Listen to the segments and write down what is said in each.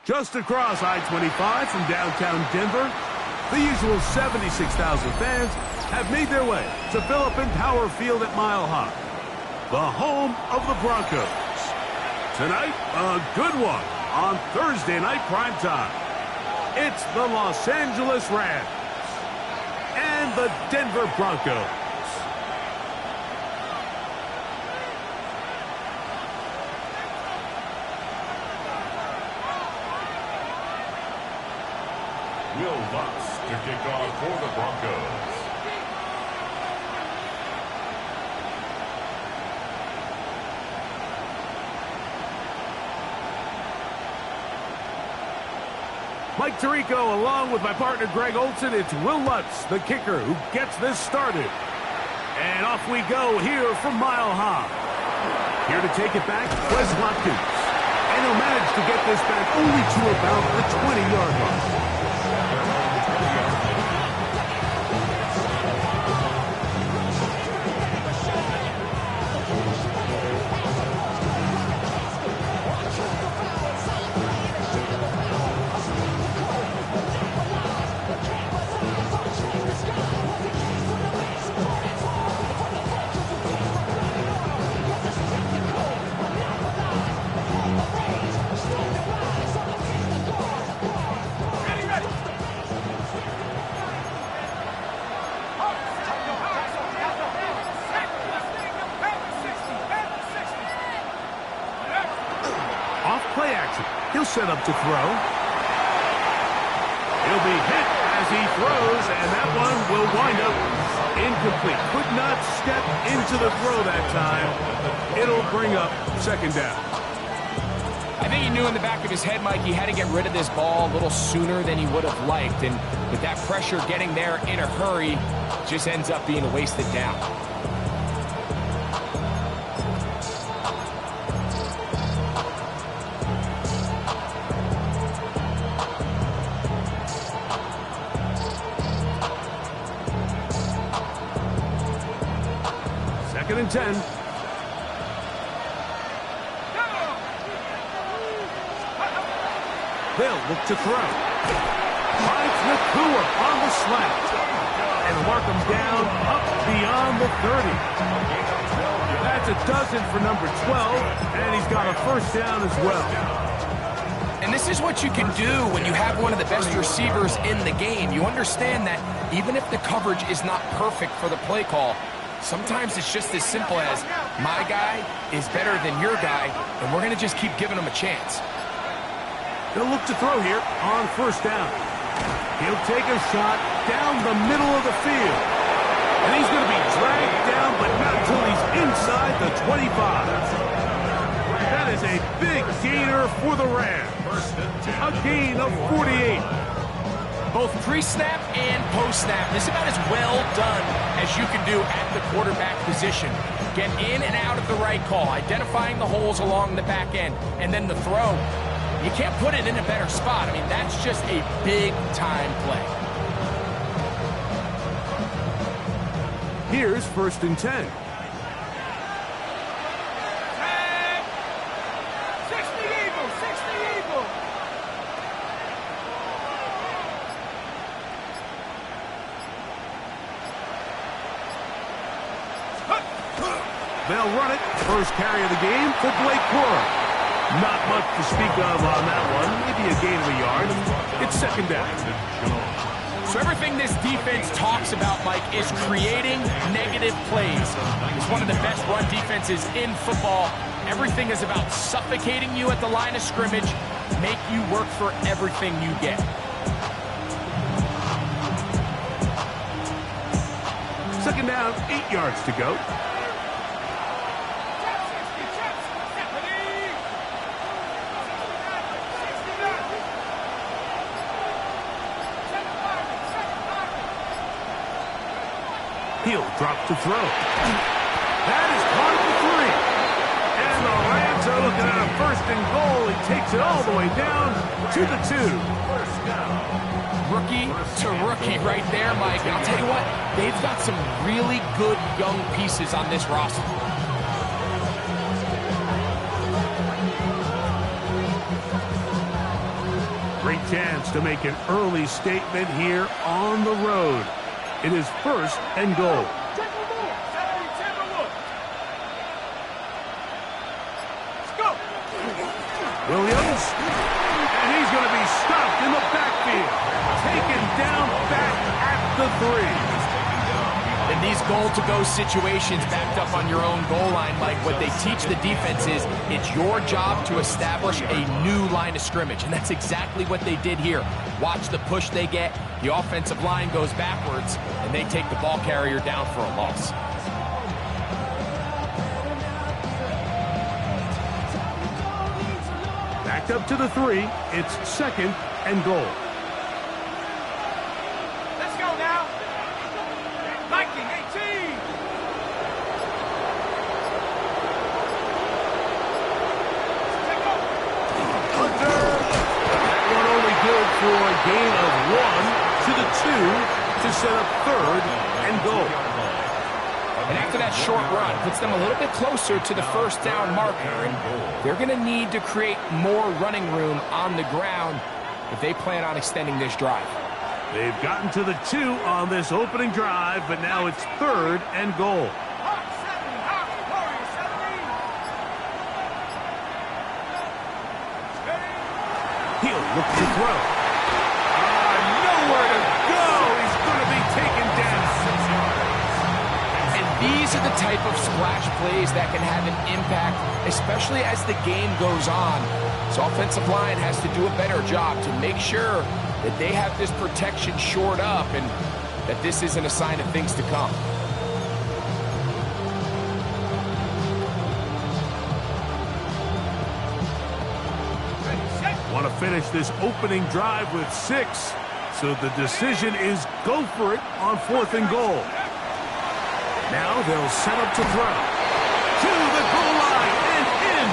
Just across I-25 from downtown Denver, the usual 76,000 fans have made their way to Philip Power Field at Mile High, the home of the Broncos. Tonight, a good one on Thursday night primetime. It's the Los Angeles Rams and the Denver Broncos. Will Lutz to kick off for the Broncos. Mike Tirico along with my partner Greg Olson. It's Will Lutz, the kicker, who gets this started. And off we go here from Mile High. Here to take it back, Wes Watkins. And he'll manage to get this back only to about the 20-yard line. Set up to throw. He'll be hit as he throws, and that one will wind up incomplete. Could not step into the throw that time. It'll bring up second down. I think he knew in the back of his head, Mike, he had to get rid of this ball a little sooner than he would have liked, and with that pressure getting there in a hurry, just ends up being a wasted down. Second and 10. They'll look to throw. Finds Nakua on the slant. And mark him down up beyond the 30. That's a dozen for number 12, and he's got a first down as well. And this is what you can do when you have one of the best receivers in the game. You understand that even if the coverage is not perfect for the play call, sometimes it's just as simple as, my guy is better than your guy, and we're going to just keep giving him a chance. They'll look to throw here on first down. He'll take a shot down the middle of the field. And he's going to be dragged down, but not until he's inside the 25. That is a big gainer for the Rams. A gain of 48. Both pre-snap and post-snap. This is about as well done as you can do at the quarterback position. Get in and out of the right call, identifying the holes along the back end, and then the throw. You can't put it in a better spot. I mean, that's just a big-time play. Here's first and 10. They'll run it. First carry of the game for Blake Corum. Not much to speak of on that one. Maybe a gain of a yard. It's second down. So everything this defense talks about, Mike, is creating negative plays. It's one of the best run defenses in football. Everything is about suffocating you at the line of scrimmage, make you work for everything you get. Second down, 8 yards to go. He'll drop to throw. That is caught at the 3. And the Rams are looking at a 1st and goal. He takes it all the way down to the 2. Rookie to rookie right there, Mike. And I'll tell you what, they've got some really good young pieces on this roster. Great chance to make an early statement here on the road. It is 1st and goal. Williams, and he's going to be stopped in the backfield. Taken down back at the 3. In these goal-to-go situations backed up on your own goal line, Mike, what they teach the defense is it's your job to establish a new line of scrimmage, and that's exactly what they did here. Watch the push they get. The offensive line goes backwards, and they take the ball carrier down for a loss. Backed up to the 3. It's 2nd and goal. Let's go now. Viking 18. Hunter. That one only good for a gain of 1 to the 2 to set up 3rd and goal. And after that short run, puts them a little bit closer to the 1st down marker. And they're going to need to create more running room on the ground if they plan on extending this drive. They've gotten to the 2 on this opening drive, but now it's 3rd and goal. He'll look to throw. Nowhere to go. He's going to be taken down. And these are the type of splash plays that can have an impact, especially as the game goes on. So offensive line has to do a better job to make sure that they have this protection shored up and that this isn't a sign of things to come. Want to finish this opening drive with 6. So the decision is go for it on 4th and goal. Now they'll set up to throw. To the goal line and in.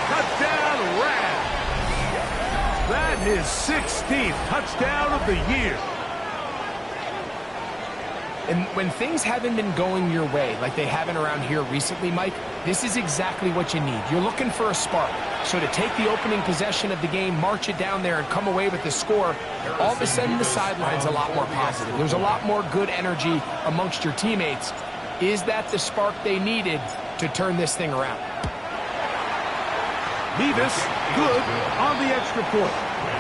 Touchdown, Rams. That is 16th touchdown of the year. And when things haven't been going your way like they haven't around here recently, Mike, this is exactly what you need. You're looking for a spark. So to take the opening possession of the game, march it down there, and come away with the score, all of a sudden the sideline's a lot more positive. There's a lot more good energy amongst your teammates. Is that the spark they needed to turn this thing around? Beavis, good on the extra point.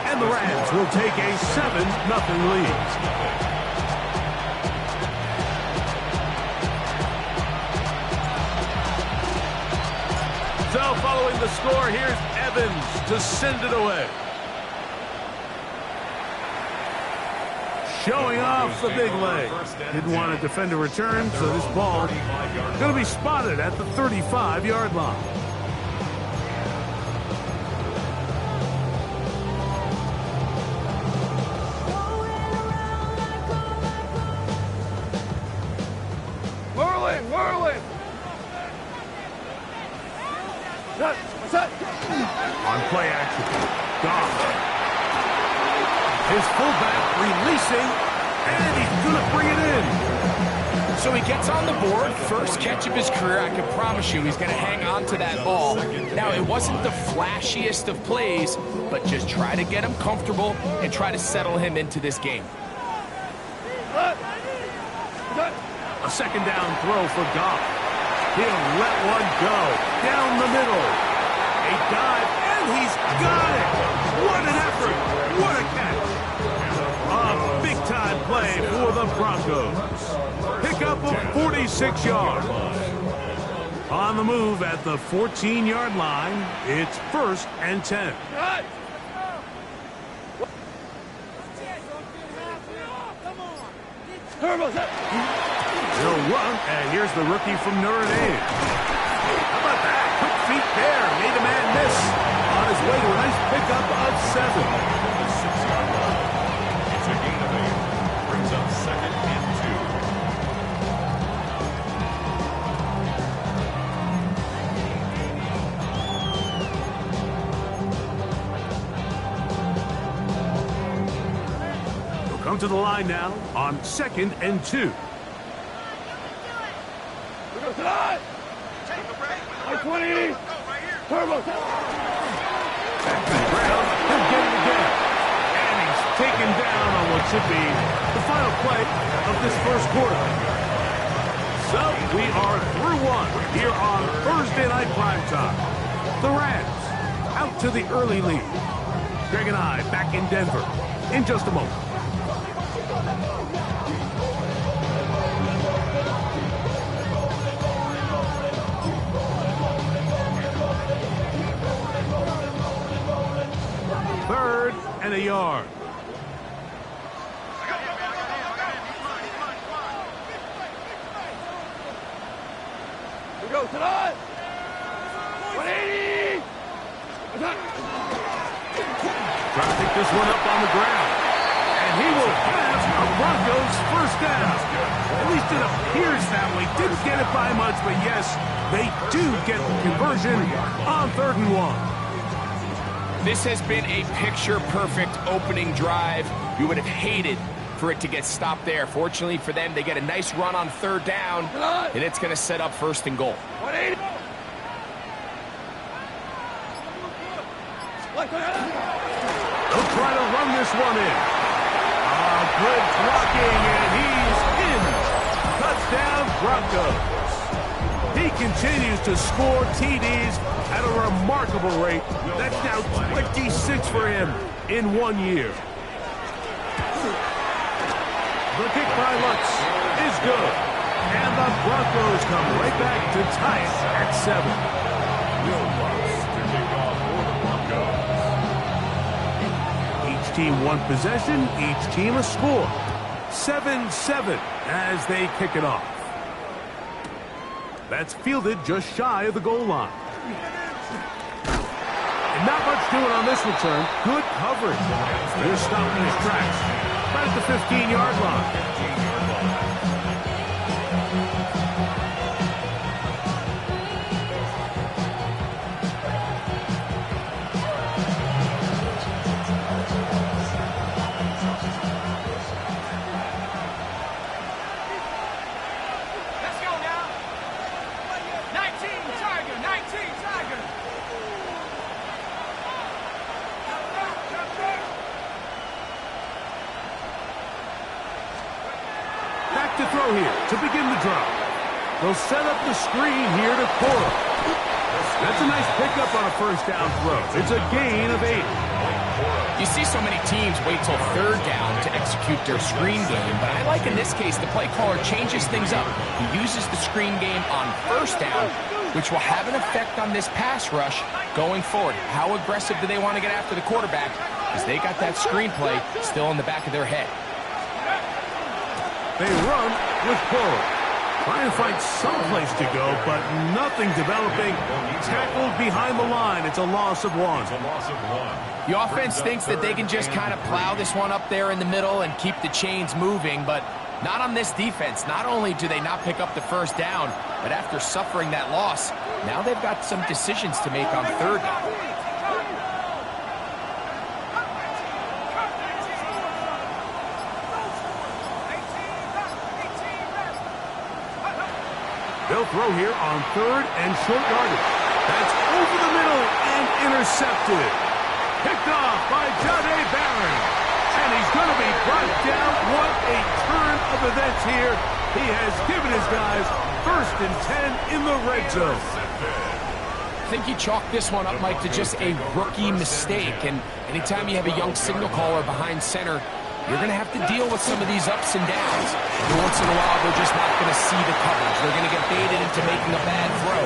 And the Rams will take a 7-0 lead. So following the score, here's Evans to send it away. Showing off the big leg. Didn't want to defend a return, so this ball going to be spotted at the 35-yard line. Whirling. On play action. Goff. His fullback releasing, and he's going to bring it in. So he gets on the board, first catch of his career. I can promise you he's going to hang on to that ball. Now, it wasn't the flashiest of plays, but just try to get him comfortable and try to settle him into this game. A second down throw for Goff. He'll let one go down the middle. A dive, and he's got it. What an effort. What a catch. A big-time play for the Broncos. Pickup of 46 yards. On the move at the 14-yard line, it's 1st and 10. He'll run, and here's the rookie from Notre Dame. How about that? Quick feet there. Made a man miss. On his way to a nice pickup of 7. The 6-yard line. It's a gain of 8. Brings up 2nd and 2. come to the line now on 2nd and 2. We go tonight. 20. Turbo. Back to the ground. He'll get it again. And he's taken down on what should be the final play of this first quarter. So we are through one here on Thursday Night Primetime. The Rams out to the early lead. Greg and I back in Denver in just a moment. Third and a yard. We go tonight. 180. Trying to pick this one up on the ground. And he will have a Broncos first down. At least it appears that way. Didn't get it by much, but yes, they do get the conversion on 3rd and 1. This has been a picture-perfect opening drive. We would have hated for it to get stopped there. Fortunately for them, they get a nice run on 3rd down, and it's going to set up 1st and goal. 180. They'll try to run this one in. Good blocking, and he's in. Touchdown, Broncos. He continues to score TDs at a remarkable rate. That's now 26 for him in 1 year. The kick by Lutz is good. And the Broncos come right back to tie it at 7. Will Lutz to kick off for the Broncos. Each team one possession, each team a score. 7-7 as they kick it off. That's fielded just shy of the goal line. And not much doing on this return. Good coverage. They're stopping his tracks right at the 15-yard line. Let's go now. 19 Tiger. 19 Tiger. Back to throw here to begin the drive. They'll set up the screen here to Cora. That's a nice pickup on a first down throw. It's a gain of 8. You see so many teams wait till 3rd down to execute their screen game, but I like in this case the play caller changes things up. He uses the screen game on 1st down, which will have an effect on this pass rush going forward. How aggressive do they want to get after the quarterback? Because they got that screen play still in the back of their head. They run with Cora. Trying to find some place to go, but nothing developing. Tackled behind the line. It's a loss of 1. It's a loss of 1. The offense thinks that they can just kind of plow this one up there in the middle and keep the chains moving, but not on this defense. Not only do they not pick up the 1st down, but after suffering that loss, now they've got some decisions to make on 3rd down. They'll throw here on 3rd and short yardage. That's over the middle and intercepted. Picked off by Jahdae Barron. And he's going to be brought down. What a turn of events here. He has given his guys 1st and 10 in the red zone. I think you chalk this one up, Mike, to just a rookie mistake. And anytime you have a young signal caller behind center, you're going to have to deal with some of these ups and downs. Every once in a while, they're just not going to see the coverage. They're going to get baited into making a bad throw.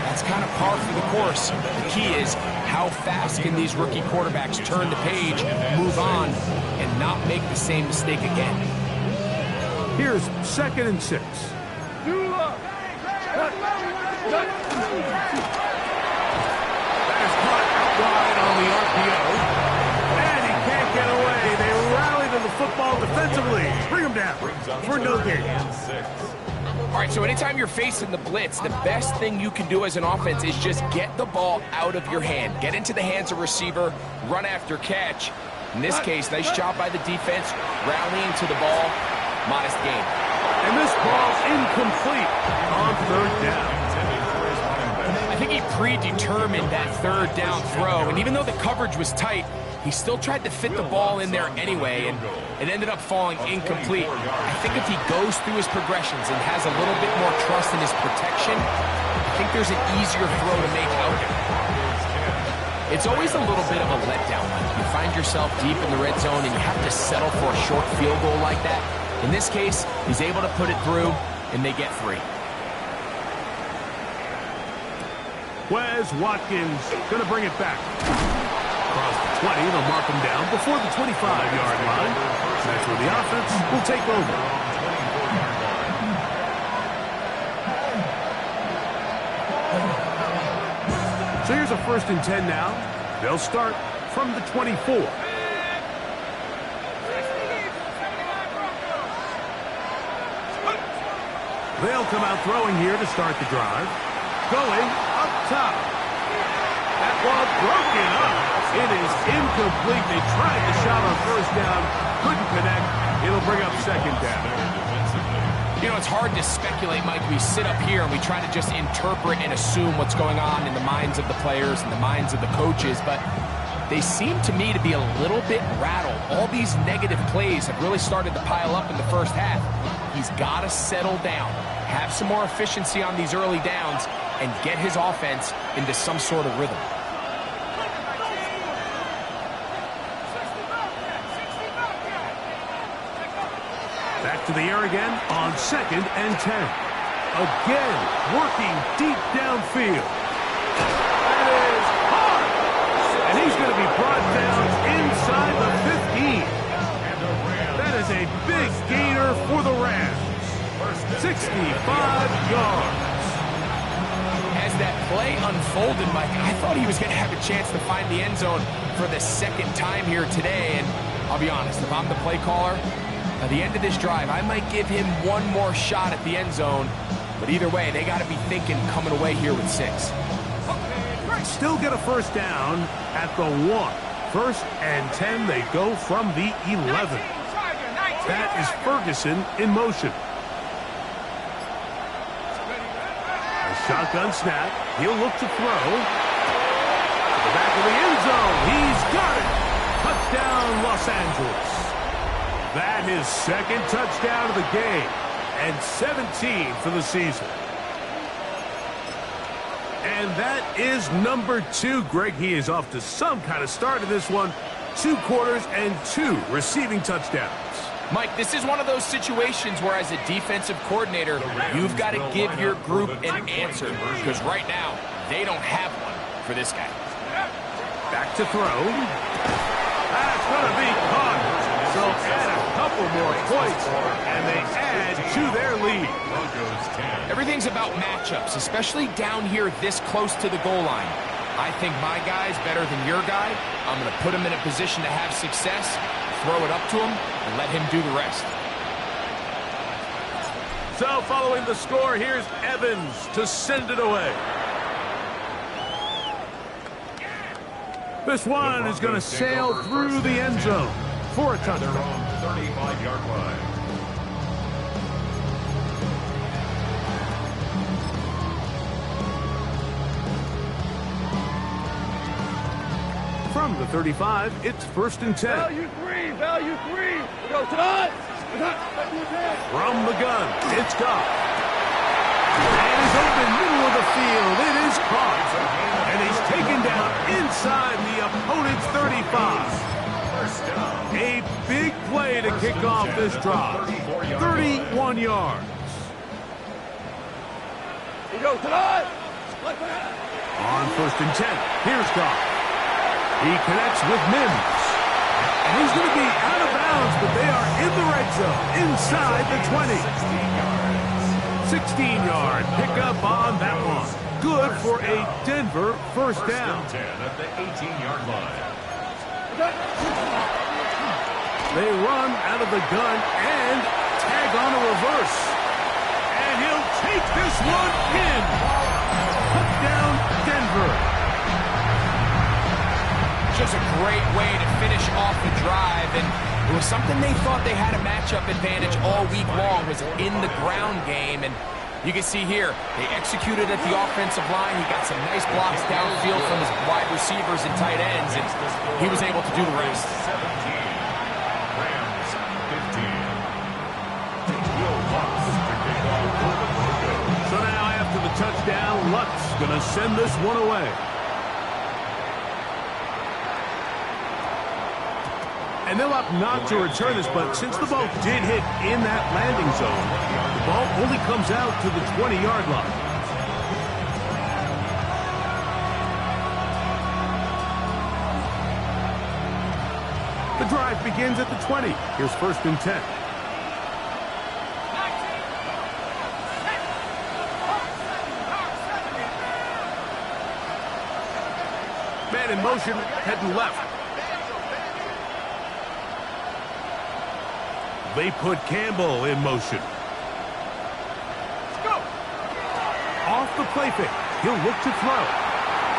That's kind of par for the course. The key is how fast can these rookie quarterbacks turn the page, move on, and not make the same mistake again. Here's 2nd and 6. That is caught out wide on the RPO. And he can't get away. They rally to the football defensively. Bring him down for no gain. All right, so anytime you're facing the blitz, the best thing you can do as an offense is just get the ball out of your hand. Get into the hands of receiver, run after catch. In this case, nice job by the defense, rallying to the ball. Modest gain. And this ball's incomplete on third down. I think he predetermined that third down throw, and even though the coverage was tight, he still tried to fit the ball in there anyway, and it ended up falling incomplete. I think if he goes through his progressions and has a little bit more trust in his protection, I think there's an easier throw to make out there. It's always a little bit of a letdown. You find yourself deep in the red zone and you have to settle for a short field goal like that. In this case, he's able to put it through, and they get 3. Wes Watkins going to bring it back. Across the 20, they'll mark him down before the 25-yard line. That's where the offense will take over. So here's a 1st and 10 now. They'll start from the 24. They'll come out throwing here to start the drive. Going up top. That ball broken up. It is incomplete. They tried the shot on 1st down. Couldn't connect. It'll bring up 2nd down. You know, it's hard to speculate, Mike. We sit up here and we try to just interpret and assume what's going on in the minds of the players and the minds of the coaches, but they seem to me to be a little bit rattled. All these negative plays have really started to pile up in the first half. He's got to settle down, have some more efficiency on these early downs, and get his offense into some sort of rhythm. Back to the air again on 2nd and 10. Again, working deep downfield. That is hard. And he's going to be brought down inside the 15. That is a big gainer for the Rams. 65 yards. As that play unfolded, Mike, I thought he was going to have a chance to find the end zone for the 2nd time here today. And I'll be honest, if I'm the play caller, at the end of this drive, I might give him one more shot at the end zone. But either way, they got to be thinking coming away here with 6. Still get a 1st down at the 1. 1st and 10, they go from the 11. That is Ferguson in motion. A shotgun snap. He'll look to throw. To the back of the end zone. He's got it. Touchdown, Los Angeles. That is 2nd touchdown of the game. And 17 for the season. And that is number 2. Greg, he is off to some kind of start in this one. 2 quarters and 2 receiving touchdowns. Mike, this is one of those situations where as a defensive coordinator, you've got to give your group an answer. Because right now, they don't have one for this guy. Back to throw. That's going to be caught. So add a couple more points, and they add to their lead. Everything's about matchups, especially down here this close to the goal line. I think my guy's better than your guy. I'm going to put him in a position to have success, throw it up to him, and let him do the rest. So following the score, here's Evans to send it away. This one is going to sail through the end zone for a touchdown. 35-yard line. From the 35, it's 1st and 10. Value 3, value 3. Go to us. From the gun, it's Goff. And he's open middle of the field. It is caught. And he's taken down inside the opponent's 35. A big play to kick off this drive. 31 yards. You go to us. On 1st and 10, here's Goff. He connects with Mims. And he's going to be out of bounds, but they are in the red zone, inside the 20. 16-yard pickup on that one. Good for a Denver 1st down. 10 at the 18-yard line. They run out of the gun and tag on a reverse. And he'll take this one in. Touchdown, Denver. Just a great way to finish off the drive, and it was something they thought they had a matchup advantage all week long, was in the ground game, and you can see here, they executed at the offensive line. He got some nice blocks downfield from his wide receivers and tight ends, and he was able to do the rest. 17, Rams 15. Will Lutz to kick off for the Broncos. So now after the touchdown, Lutz going to send this one away. And they'll opt not to return this, but since the ball did hit in that landing zone, the ball only comes out to the 20-yard line. The drive begins at the 20. Here's 1st and 10. Man in motion, heading left. They put Campbell in motion. Let's go. Off the play fake. He'll look to throw.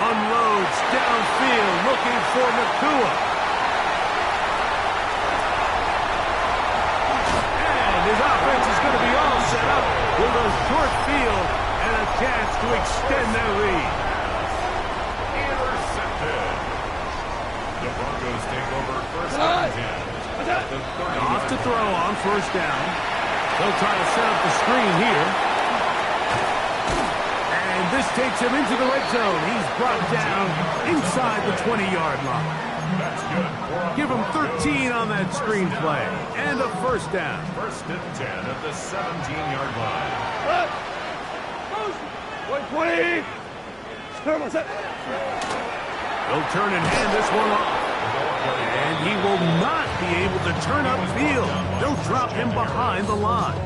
Unloads downfield, looking for Nakua. And his offense is going to be all set up with a short field and a chance to extend their lead. Intercepted. The Broncos take over 1st and 10. Off to throw on 1st down. They'll try to set up the screen here. And this takes him into the red zone. He's brought down inside the 20-yard line. That's good. Give him 13 on that screen play. And a 1st down. 1st and 10 at the 17-yard line. They'll turn and hand this one off. And he will not be able to turn upfield. They'll drop him behind the line.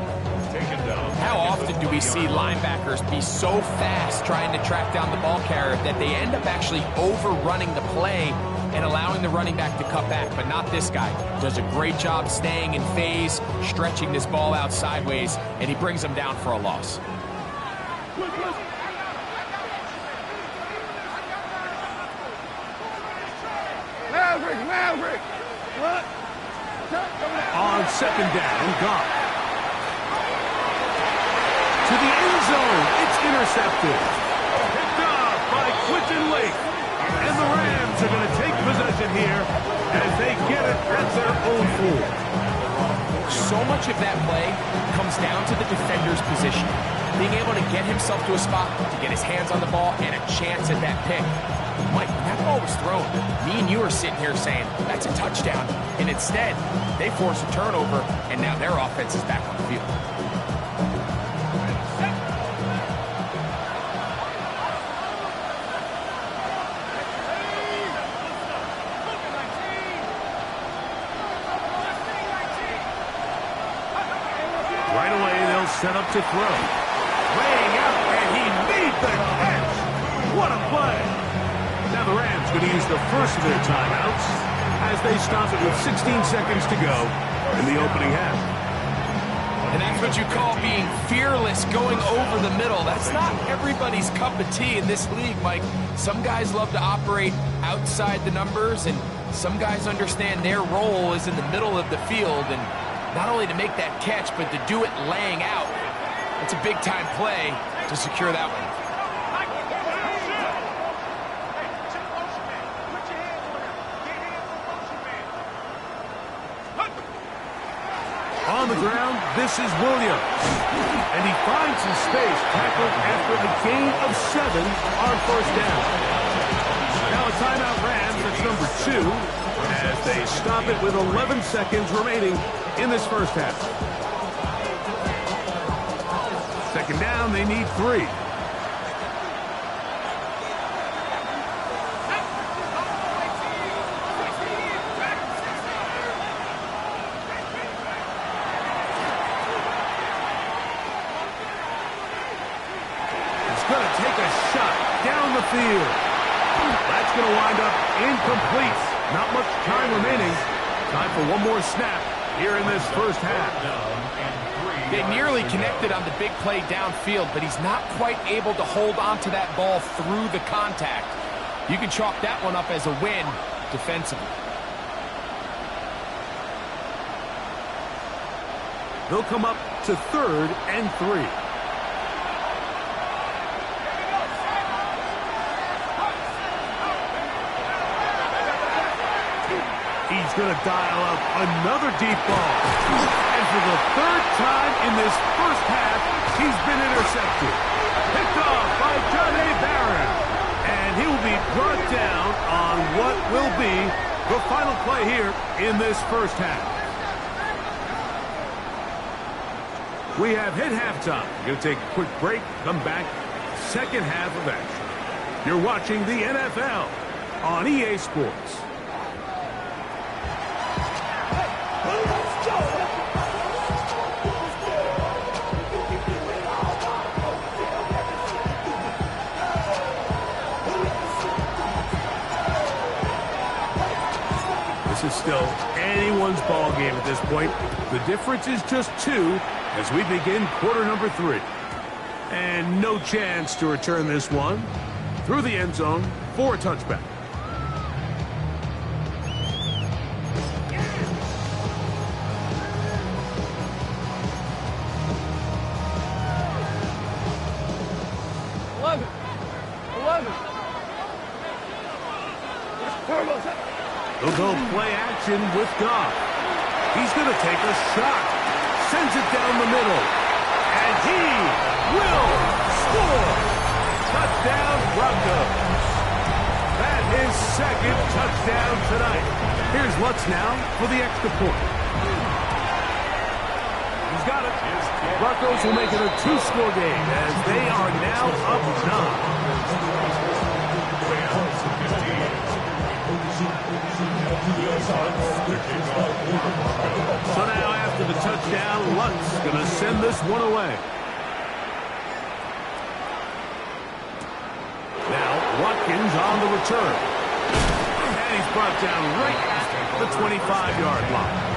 How often do we see linebackers be so fast trying to track down the ball carrier that they end up actually overrunning the play and allowing the running back to cut back? But not this guy. Does a great job staying in phase, stretching this ball out sideways, and he brings them down for a loss. On 2nd down, Goff. To the end zone, it's intercepted. Picked off by Quinton Lake. And the Rams are going to take possession here as they get it at their own 4. So much of that play comes down to the defender's position. Being able to get himself to a spot, to get his hands on the ball, and a chance at that pick. Mike, when that ball was thrown, me and you are sitting here saying, that's a touchdown. And instead, they force a turnover, and now their offense is back on the field. Right away, they'll set up to throw. Laying out, and he made the catch. What a play. Now the Rams going to use the first of their timeouts as they stop it with 16 seconds to go in the opening half. And that's what you call being fearless, going over the middle. That's not everybody's cup of tea in this league, Mike. Some guys love to operate outside the numbers, and some guys understand their role is in the middle of the field, and not only to make that catch, but to do it laying out. It's a big-time play to secure that one. On the ground, this is Williams. And he finds some space, tackled after a gain of 7 on 1st down. Now a timeout Rams, that's number 2, as they stop it with 11 seconds remaining in this first half. 2nd down, they need 3. Going to take a shot down the field. That's going to wind up incomplete. Not much time remaining. Time for one more snap here in this first half. They nearly connected on the big play downfield, but he's not quite able to hold on to that ball through the contact. You can chalk that one up as a win, defensively. They'll come up to 3rd and 3. He's going to dial up another deep ball. And for the 3rd time in this first half, he's been intercepted. Picked off by Johnny Barron. And he will be brought down on what will be the final play here in this first half. We have hit halftime. We're going to take a quick break, come back, second half of action. You're watching the NFL on EA Sports. This is still anyone's ball game at this point. The difference is just 2 as we begin quarter number 3. And no chance to return this one through the end zone for a touchback. They'll go play action with Goff. He's going to take a shot. Sends it down the middle. And he will score. Touchdown, Broncos. That is 2nd touchdown tonight. Here's Lutz now for the extra point. He's got it. Broncos will make it a 2-score game as they are now up 9. So now after the touchdown, Lutz going to send this one away. Now Watkins on the return. And he's brought down right at the 25-yard line.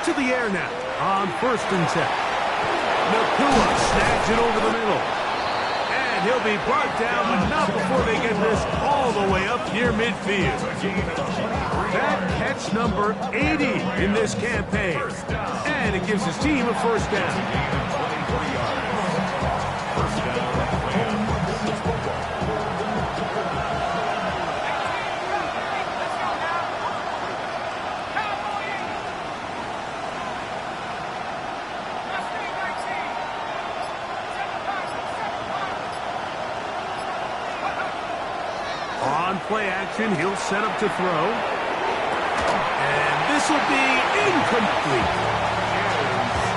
To the air now on 1st and 10. Nakua snags it over the middle. And he'll be brought down, but not before they get this all the way up near midfield. That catch number 80 in this campaign. And it gives his team a 1st down. On play action, he'll set up to throw. And this will be incomplete.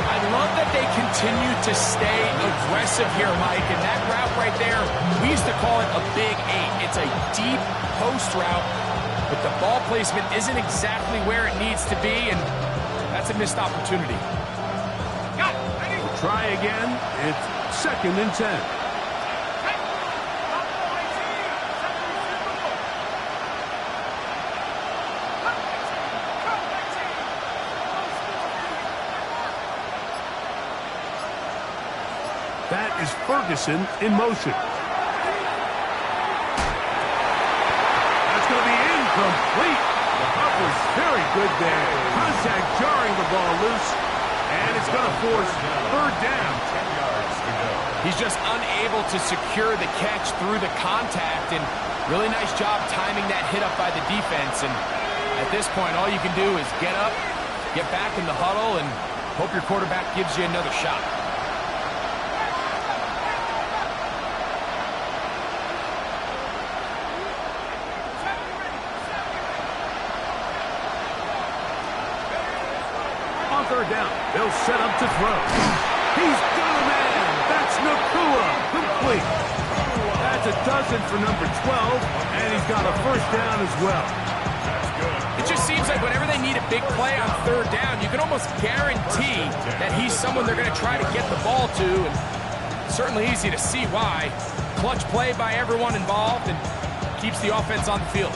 I love that they continue to stay aggressive here, Mike. And that route right there, we used to call it a big 8. It's a deep post route, but the ball placement isn't exactly where it needs to be, and that's a missed opportunity. Try again. It's 2nd and 10. That is Ferguson in motion. That's going to be incomplete. The puck was very good there. Contact jarring the ball loose. And it's going to force 3rd down. 10 yards to go. He's just unable to secure the catch through the contact. And really nice job timing that hit up by the defense. And at this point, all you can do is get up, get back in the huddle, and hope your quarterback gives you another shot. third down. They'll set up to throw. He's got a man. That's Nakua. Complete. That's a dozen for number 12, and he's got a first down as well. It just seems like whenever they need a big play on third down, you can almost guarantee that he's someone they're going to try to get the ball to, and certainly easy to see why. Clutch play by everyone involved and keeps the offense on the field.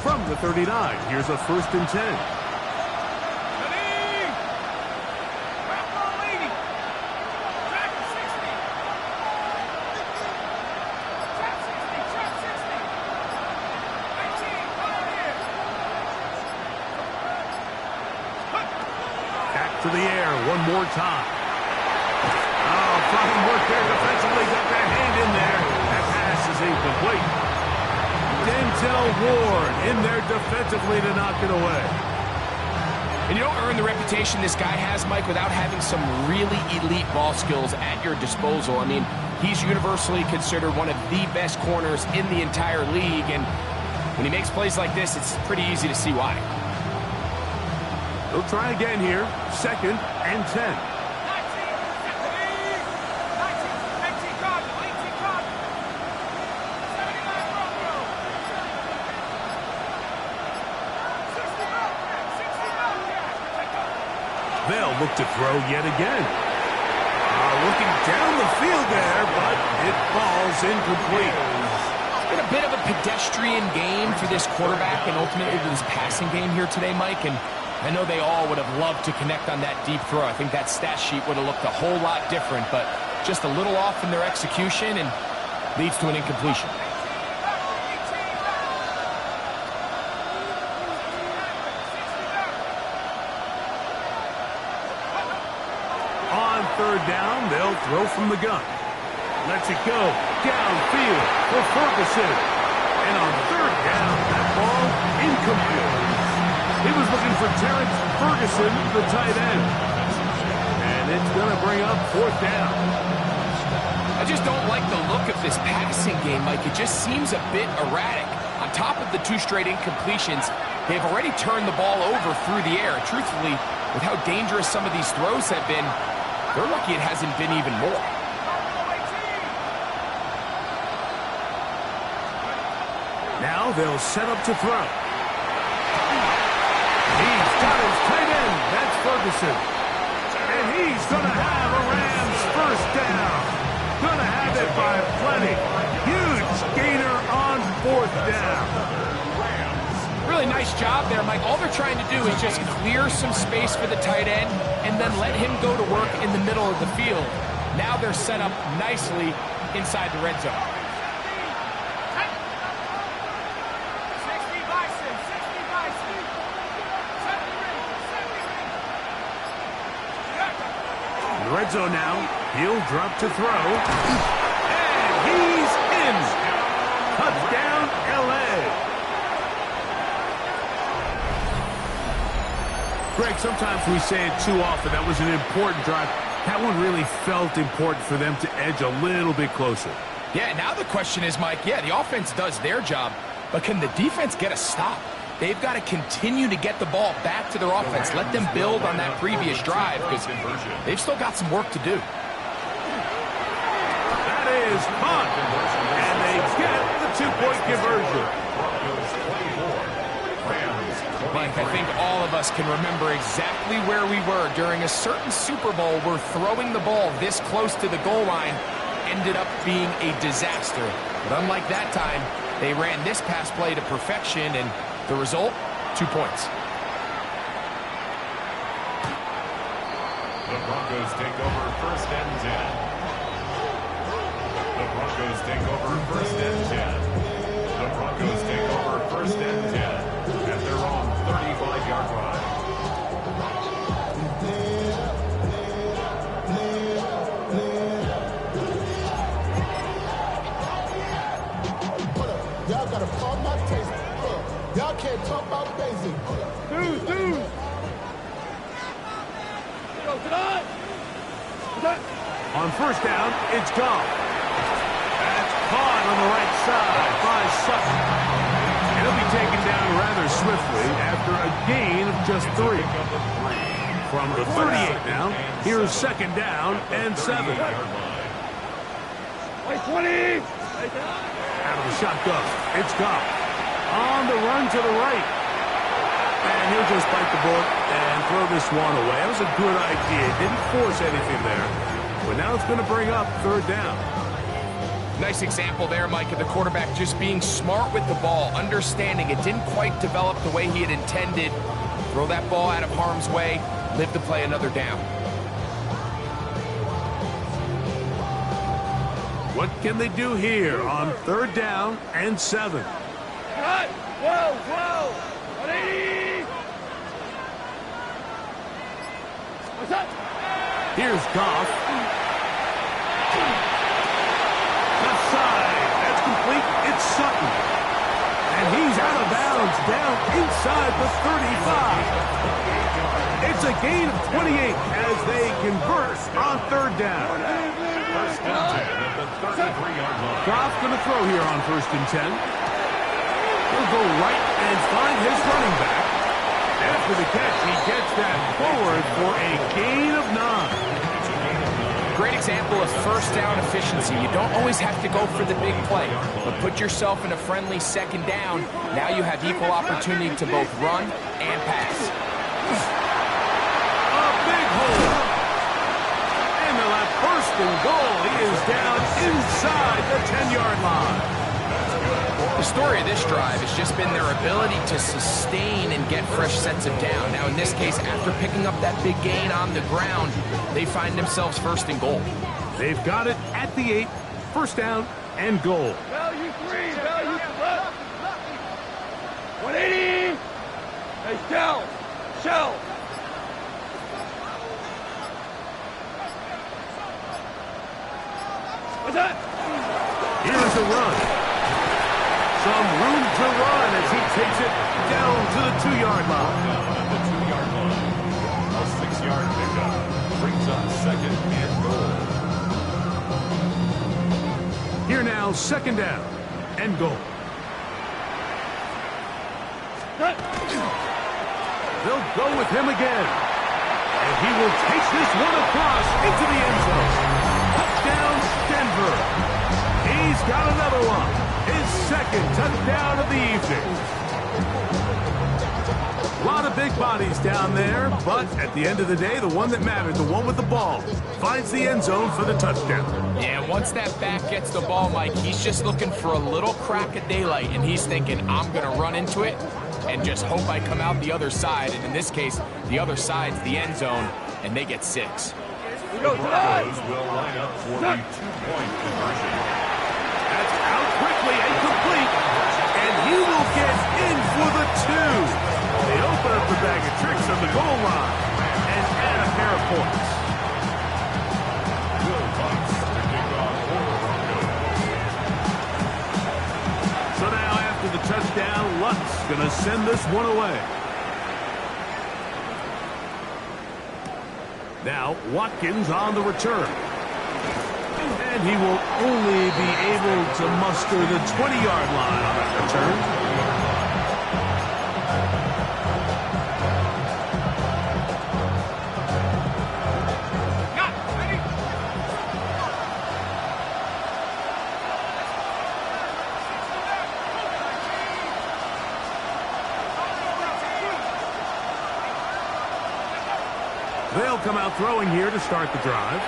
From the 39, here's a 1st and 10. To the air one more time. Oh, fine work there defensively. Got that hand in there. That pass is incomplete. Denzel Ward in there defensively to knock it away. And you don't earn the reputation this guy has, Mike, without having some really elite ball skills at your disposal. I mean, he's universally considered one of the best corners in the entire league, and when he makes plays like this, it's pretty easy to see why. They'll try again here. 2nd and 10. They'll look to throw yet again. Looking down the field there, but it falls incomplete. It's been a bit of a pedestrian game for this quarterback and ultimately this passing game here today, Mike, and I know they all would have loved to connect on that deep throw. I think that stat sheet would have looked a whole lot different, but just a little off in their execution and leads to an incompletion. On third down, they'll throw from the gun. Lets it go downfield for Ferguson. And on third down, that ball incomplete. He was looking for Terrence Ferguson, the tight end. And it's going to bring up 4th down. I just don't like the look of this passing game, Mike. It just seems a bit erratic. On top of the 2 straight incompletions, they've already turned the ball over through the air. Truthfully, with how dangerous some of these throws have been, they're lucky it hasn't been even more. Now they'll set up to throw. He's got his tight end. That's Ferguson. And he's going to have a Rams first down. Going to have it by plenty. Huge gainer on 4th down. Really nice job there, Mike. All they're trying to do is just clear some space for the tight end and then let him go to work in the middle of the field. Now they're set up nicely inside the red zone. Red zone now. He'll drop to throw. And he's in. Touchdown, L.A. Greg, sometimes we say it too often. That was an important drive. That one really felt important for them to edge a little bit closer. Yeah, now the question is, Mike, yeah, the offense does their job, but can the defense get a stop? They've got to continue to get the ball back to their offense. Let them build on that previous drive because they've still got some work to do. That is caught. And they get the 2-point conversion. Mike, I think all of us can remember exactly where we were during a certain Super Bowl where throwing the ball this close to the goal line ended up being a disaster. But unlike that time, they ran this pass play to perfection, and the result, 2 points. The Broncos take over 1st and 10. The Broncos take over 1st and 10. The Broncos take over 1st and 10 at their own 35-yard line. Y'all gotta pump my taste. Y'all can't talk about basic. Dude. On 1st down, it's gone. That's caught on the right side by Sutton. And He'll be taken down rather swiftly after a gain of just 3. From the 38 now, here's second down and 7. 20! Out of the shotgun, it's Goff. On the run to the right. And he'll just bite the bullet and throw this one away. That was a good idea. Didn't force anything there. But now it's going to bring up third down. Nice example there, Mike, of the quarterback just being smart with the ball, understanding it didn't quite develop the way he had intended. Throw that ball out of harm's way, live to play another down. What can they do here on third down and 7? Cut! Whoa, whoa! 180! What's up? Here's Goff. Left side. That's complete. It's Sutton. And he's out of bounds down inside the 35. It's a gain of 28 as they convert on third down. First and 10 at the 33-yard line. Goff going to throw here on first and 10. He'll go right and find his running back. After the catch, he gets that forward for a gain of 9. Great example of first down efficiency. You don't always have to go for the big play, but put yourself in a friendly second down. Now you have equal opportunity to both run and pass. A big hole. And they'll have first and goal. He is down inside the 10-yard line. The story of this drive has just been their ability to sustain and get fresh sets of down. Now, in this case, after picking up that big gain on the ground, they find themselves first and goal. They've got it at the 8, first down and goal. Value 3, value 180! Hey, shell! Shell! What's that? Here's a run. Some room to run as he takes it down to the 2-yard line. At the 2-yard line. A 6-yard pickup brings up second and goal. Here now, second down and goal. They'll go with him again. And he will take this one across into the end zone. Touchdown, Denver. He's got another one. His second touchdown of the evening. A lot of big bodies down there, but at the end of the day, the one that mattered, the one with the ball, finds the end zone for the touchdown. Yeah, once that back gets the ball, Mike, he's just looking for a little crack of daylight, and he's thinking, I'm going to run into it and just hope I come out the other side. And in this case, the other side's the end zone, and they get 6. The Broncos will line up for the 2-point conversion. That's out quickly and complete, and he will get in for the 2. They open up the bag of tricks on the goal line and add a pair of points. Will Lutz to kick off for the Broncos. So now after the touchdown, Lutz going to send this one away. Now Watkins on the return. And he will only be able to muster the 20-yard line on that return. They'll come out throwing here to start the drive.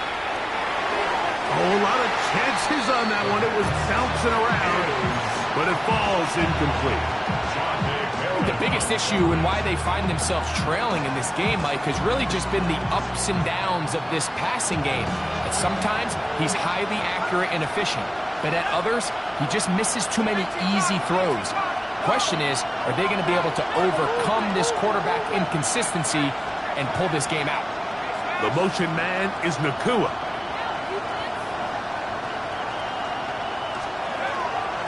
Oh, a lot of chances on that one. It was bouncing around, but it falls incomplete. The biggest issue and why they find themselves trailing in this game, Mike, has really just been the ups and downs of this passing game. And sometimes he's highly accurate and efficient, but at others, he just misses too many easy throws. Question is, are they going to be able to overcome this quarterback inconsistency and pull this game out? The motion man is Nakua.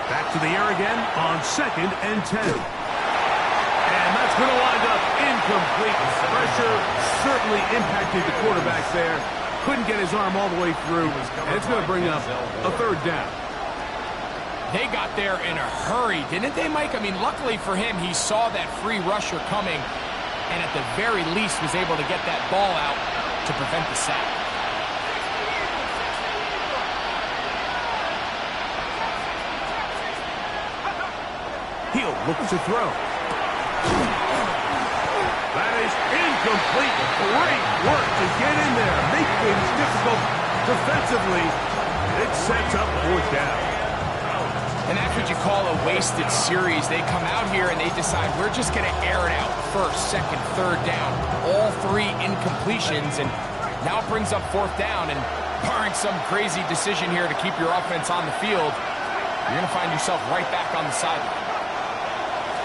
Back to the air again on second and 10. And that's going to wind up incomplete. Pressure certainly impacted the quarterback there. Couldn't get his arm all the way through. And it's going to bring up a third down. They got there in a hurry, didn't they, Mike? I mean, luckily for him, he saw that free rusher coming and at the very least was able to get that ball out to prevent the sack. He'll look to throw. That is incomplete. Great work to get in there. Make things difficult defensively. It sets up fourth down. And that's what you call a wasted series. They come out here and they decide we're just going to air it out first, second, third down. All three incompletions, and now it brings up fourth down. And barring some crazy decision here to keep your offense on the field, you're going to find yourself right back on the sideline.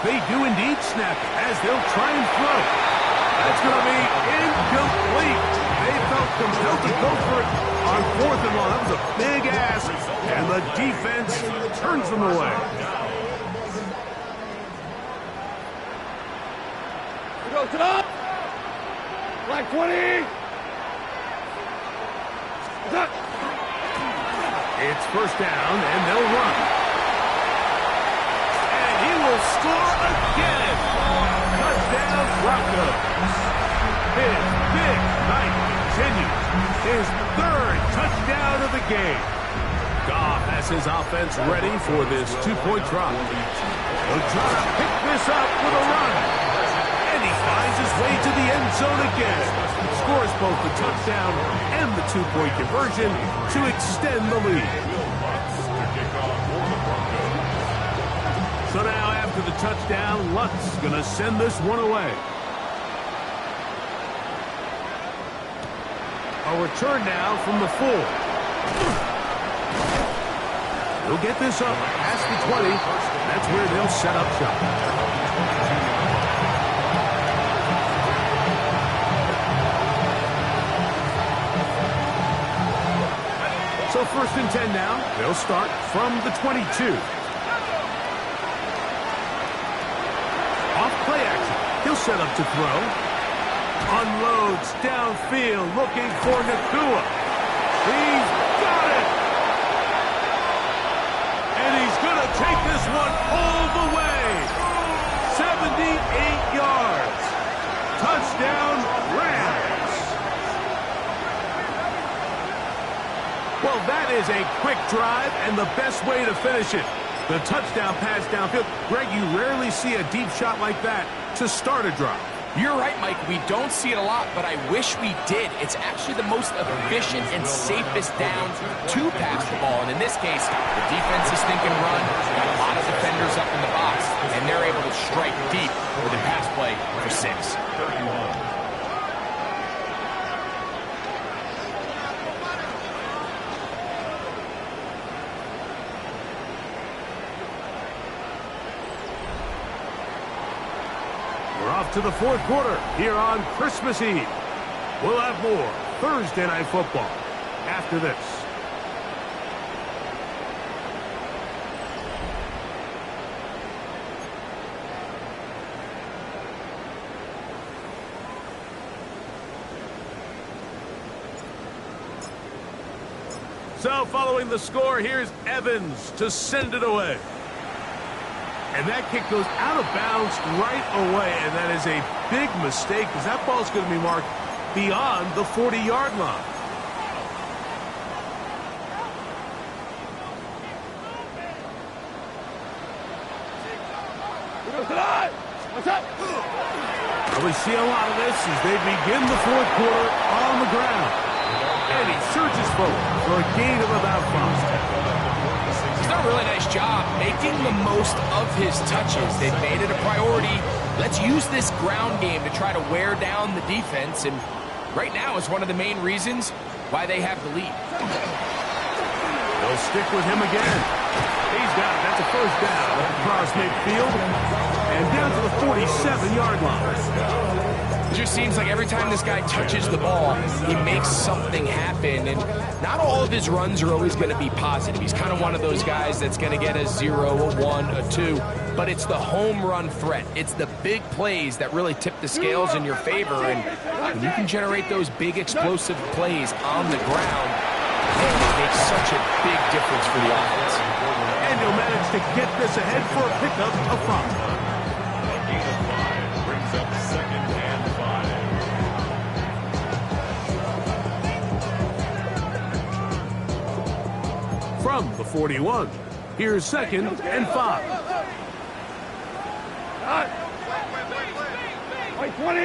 They do indeed snap it as they'll try and throw. That's going to be incomplete. They felt compelled to go for it on fourth and long. That was a big ask, and the defense turns them away. Goes it up. Black 20. It's first down, and they'll run. And he will score again. Touchdown, Broncos. His big night continues. His third touchdown of the game. Goff has his offense ready for this two-point try. He'll try to pick this up with a run. And he finds his way to the end zone again. Scores both the touchdown and the two-point conversion to extend the lead. So now after the touchdown, Lutt's going to send this one away. A return now from the 4. He'll get this up past the 20. That's where they'll set up shop. So first and 10 now. They'll start from the 22. Off play action. He'll set up to throw. Unloads downfield looking for Nakua. He's got it. And he's going to take this one all the way. 78 yards. Touchdown, Rams. Well, that is a quick drive and the best way to finish it. The touchdown pass downfield. Greg, you rarely see a deep shot like that to start a drive. You're right, Mike. We don't see it a lot, but I wish we did. It's actually the most efficient and safest down to pass the ball. And in this case, the defense is thinking run. Got a lot of defenders up in the box, and they're able to strike deep with a pass play for 6. 31. Off to the fourth quarter here on Christmas Eve. We'll have more Thursday Night Football after this. So following the score, here's Evans to send it away. And that kick goes out of bounds right away, and that is a big mistake because that ball's going to be marked beyond the 40-yard line. Well, we see a lot of this as they begin the fourth quarter on the ground. And he surges forward for a gain of about 5. He's done a really nice job making the most of his touches. They've made it a priority. Let's use this ground game to try to wear down the defense, and right now is one of the main reasons why they have the lead. They'll stick with him again. He's got it. That's a first down across midfield and down to the 47-yard line. It just seems like every time this guy touches the ball, he makes something happen, and not all of his runs are always going to be positive. He's kind of one of those guys that's going to get a 0, a 1, a 2, but it's the home run threat. It's the big plays that really tip the scales in your favor, and when you can generate those big explosive plays on the ground, it makes such a big difference for the offense. And he'll manage to get this ahead for a pickup of 5. A gain of 5 brings up 2nd and 5. From the 41, here's 2nd and 5. Wait, 20.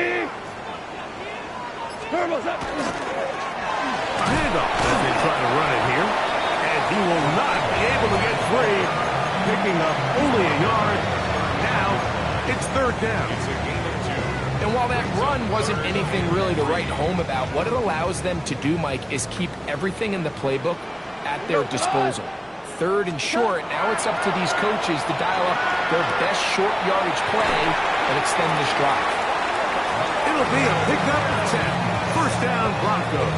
Turbo's up. A handoff as they try to run it here. And he will not be able to get free. Picking up only a yard. Now it's 3rd down. It's a gain of 2. And while that run wasn't anything really to write home about, what it allows them to do, Mike, is keep everything in the playbook at their disposal. 3rd and short, now it's up to these coaches to dial up their best short yardage play and extend this drive. It'll be a pickup of 10. 1st down, Broncos.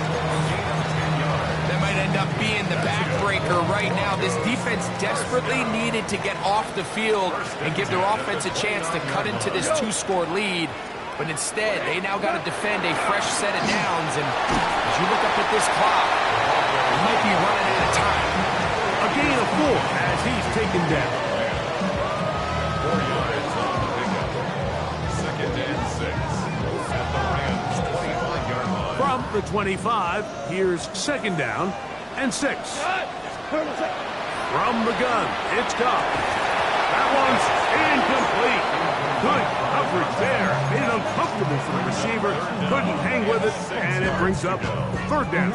That might end up being the backbreaker right now. This defense desperately needed to get off the field and give their offense a chance to cut into this 2-score lead. But instead, they now got to defend a fresh set of downs. And as you look up at this clock, we might be running out of time. A gain of 4 as he's taken down. 4 yards on the pickup. 2nd and 6. At the Rams' 25-yard line. From the 25, here's 2nd down and 6. From the gun, it's Goff. That one's incomplete. Good coverage there. Made it uncomfortable for the receiver. Couldn't hang with it, and it brings up 3rd down.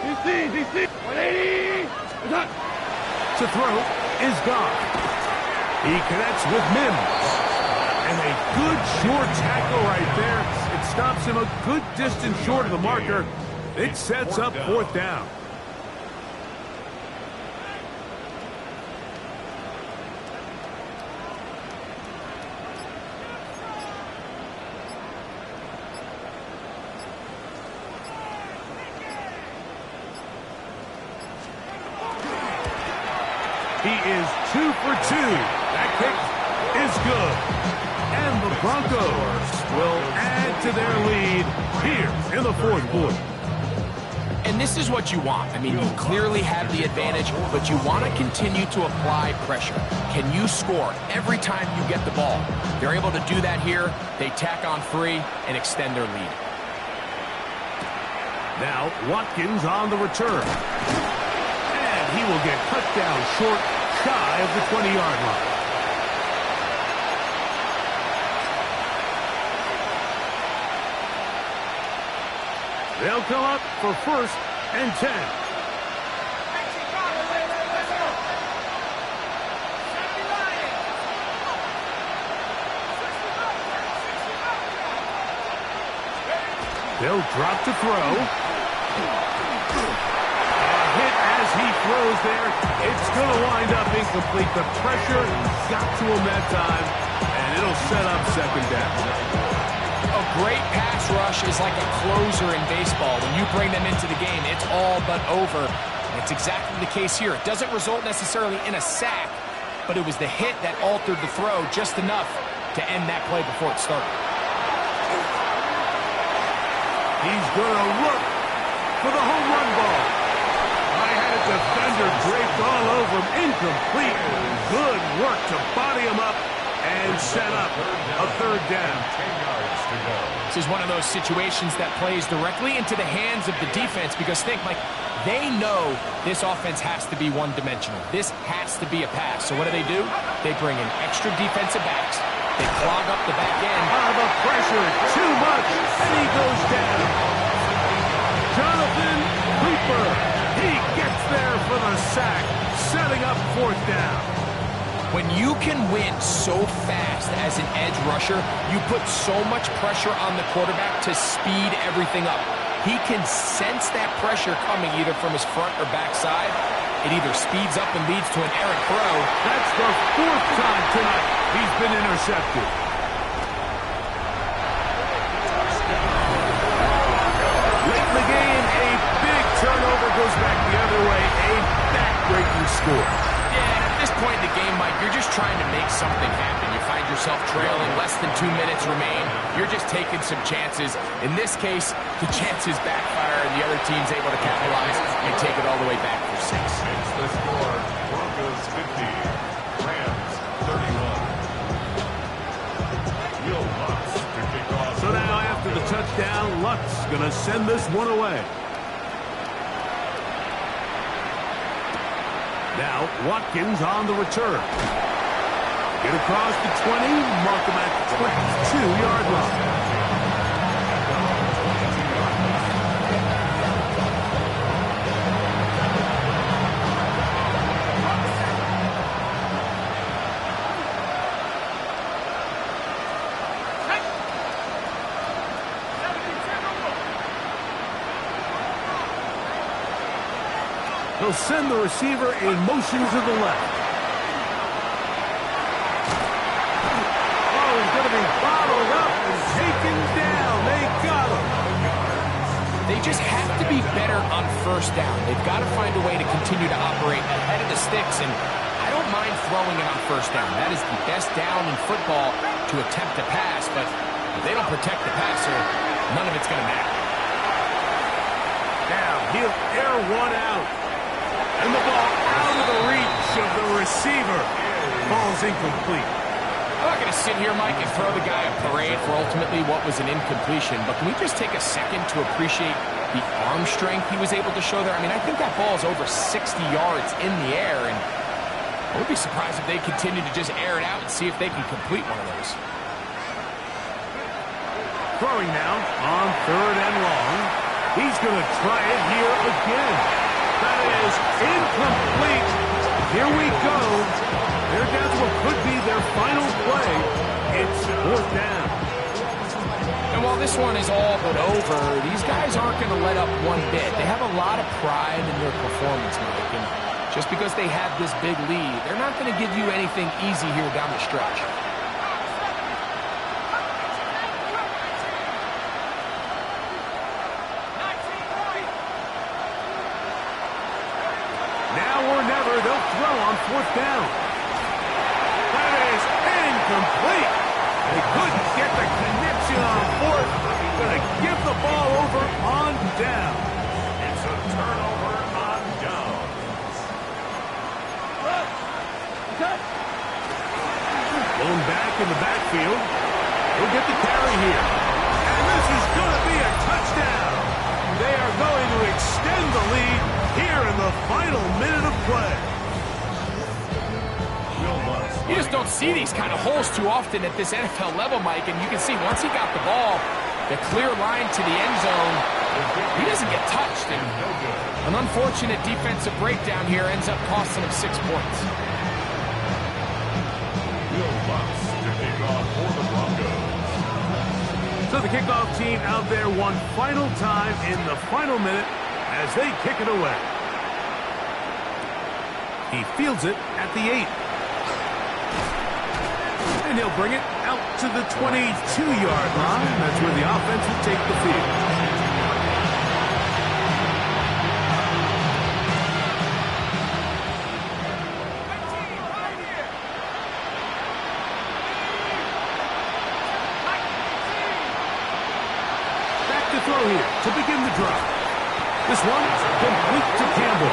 DC, 180. To throw is Goff. He connects with Mims. And a good short tackle right there. It stops him a good distance short of the marker. It sets up 4th down. He is 2 for 2. That kick is good. And the Broncos will add to their lead here in the 4th quarter. And this is what you want. I mean, you clearly have the advantage, but you want to continue to apply pressure. Can you score every time you get the ball? They're able to do that here. They tack on 3 and extend their lead. Now Watkins on the return. And he will get cut down short, shy of the 20-yard line. They'll come up for 1st and 10. They'll drop to throw. A hit as he throws there. It's going to wind up incomplete. The pressure got to him that time, and it'll set up 2nd down. A great pass rush is like a closer in baseball. When you bring them into the game, it's all but over. And it's exactly the case here. It doesn't result necessarily in a sack, but it was the hit that altered the throw just enough to end that play before it started. He's going to look for the home run ball. I had a defender draped all over him. Incomplete. Good work to body him up and set up a 3rd down. 10 yards to go. This is one of those situations that plays directly into the hands of the defense because think, Mike, they know this offense has to be one-dimensional. This has to be a pass. So what do? They bring in extra defensive backs. They clog up the back end. The pressure, too much, and he goes down. Jonathan Cooper, he gets there for the sack, setting up 4th down. When you can win so fast as an edge rusher, you put so much pressure on the quarterback to speed everything up. He can sense that pressure coming either from his front or back side. It either speeds up and leads to an errant throw. That's the 4th time tonight he's been intercepted. Late in the game, a big turnover goes back the other way. A back-breaking score. Yeah, and at this point in the game, Mike, you're just trying to make something happen. You find yourself trailing, less than 2 minutes remain. You're just taking some chances. In this case, the chances backfire and the other team's able to capitalize and take it all the way back for 6. It's the score. Broncos 50, Rams 31. Will Lutz to kick off. So now after the touchdown, Lutz going to send this one away. Now Watkins on the return. Get across the 20, mark him at the 22-yard line. He'll send the receiver in motion to the left. Oh, he's going to be bottled up and taken down. They got him. They just have to be better on first down. They've got to find a way to continue to operate ahead of the sticks, and I don't mind throwing it on first down. That is the best down in football to attempt to pass, but if they don't protect the passer, none of it's going to matter. Now he'll air one out. And the ball out of the reach of the receiver. Ball's incomplete. I'm not going to sit here, Mike, and throw the guy a parade for ultimately what was an incompletion, but can we just take a second to appreciate the arm strength he was able to show there? I mean, I think that ball is over 60 yards in the air, and I would be surprised if they continue to just air it out and see if they can complete one of those. Throwing now on 3rd and long. He's going to try it here again. That is incomplete. Here we go. They're down to what could be their final play. It's 4th down. And while this one is all but over, these guys aren't going to let up one bit. They have a lot of pride in their performance, Mike. And just because they have this big lead, they're not going to give you anything easy here down the stretch. They'll throw on 4th down. That is incomplete. They couldn't get the connection on 4th. Going to give the ball over on down. It's a turnover on downs. Blown back in the backfield. He'll get the carry here. And this is going to be a touchdown. They are going to extend the lead here in the final minute of play. You just don't see these kind of holes too often at this NFL level, Mike, and you can see once he got the ball, the clear line to the end zone, he doesn't get touched. And an unfortunate defensive breakdown here ends up costing him 6 points. Will Lutz to kick off for the Broncos. So the kickoff team out there one final time in the final minute as they kick it away. He fields it at the 8. And he'll bring it out to the 22-yard line. That's where the offense will take the field. Back to throw here to begin the drive. This one complete to Campbell.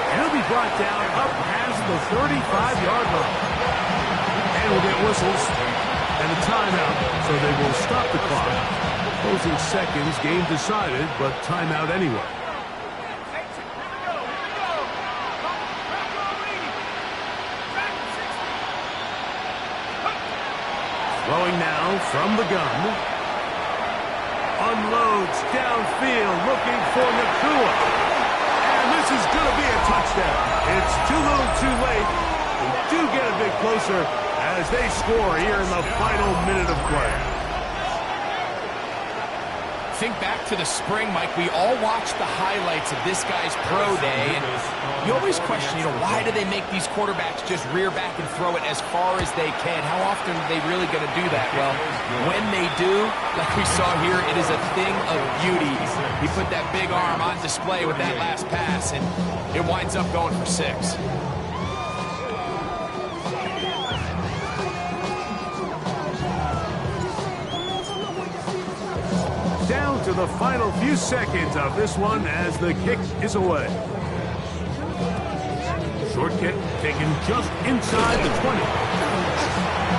And he'll be brought down up past the 35-yard line. And we'll get whistles and a timeout, so they will stop the clock. Closing seconds, game decided, but timeout anyway. Throwing now from the gun. Unloads downfield, looking for Nakua. And this is going to be a touchdown. It's too little too late. They do get a bit closer as they score here in the final minute of play. Think back to the spring, Mike. We all watched the highlights of this guy's pro day, and you always question, why do they make these quarterbacks just rear back and throw it as far as they can? How often are they really going to do that? Well, when they do, like we saw here, it is a thing of beauty. He put that big arm on display with that last pass, and it winds up going for 6. down to the final few seconds of this one as the kick is away. Short kick taken just inside the 20.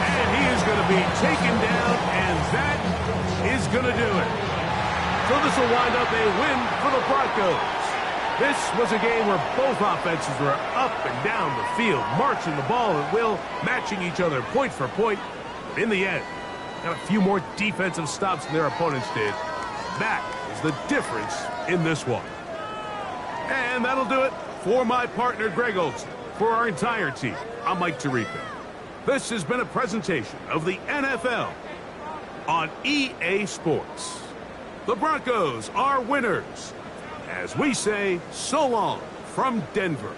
And he is going to be taken down, and that is going to do it. So this will wind up a win for the Broncos. This was a game where both offenses were up and down the field, marching the ball at will, matching each other point for point. In the end, got a few more defensive stops than their opponents did. That is the difference in this one. And that'll do it for my partner, Greg Olson. For our entire team, I'm Mike Tirico. This has been a presentation of the NFL on EA Sports. The Broncos are winners. As we say, so long from Denver.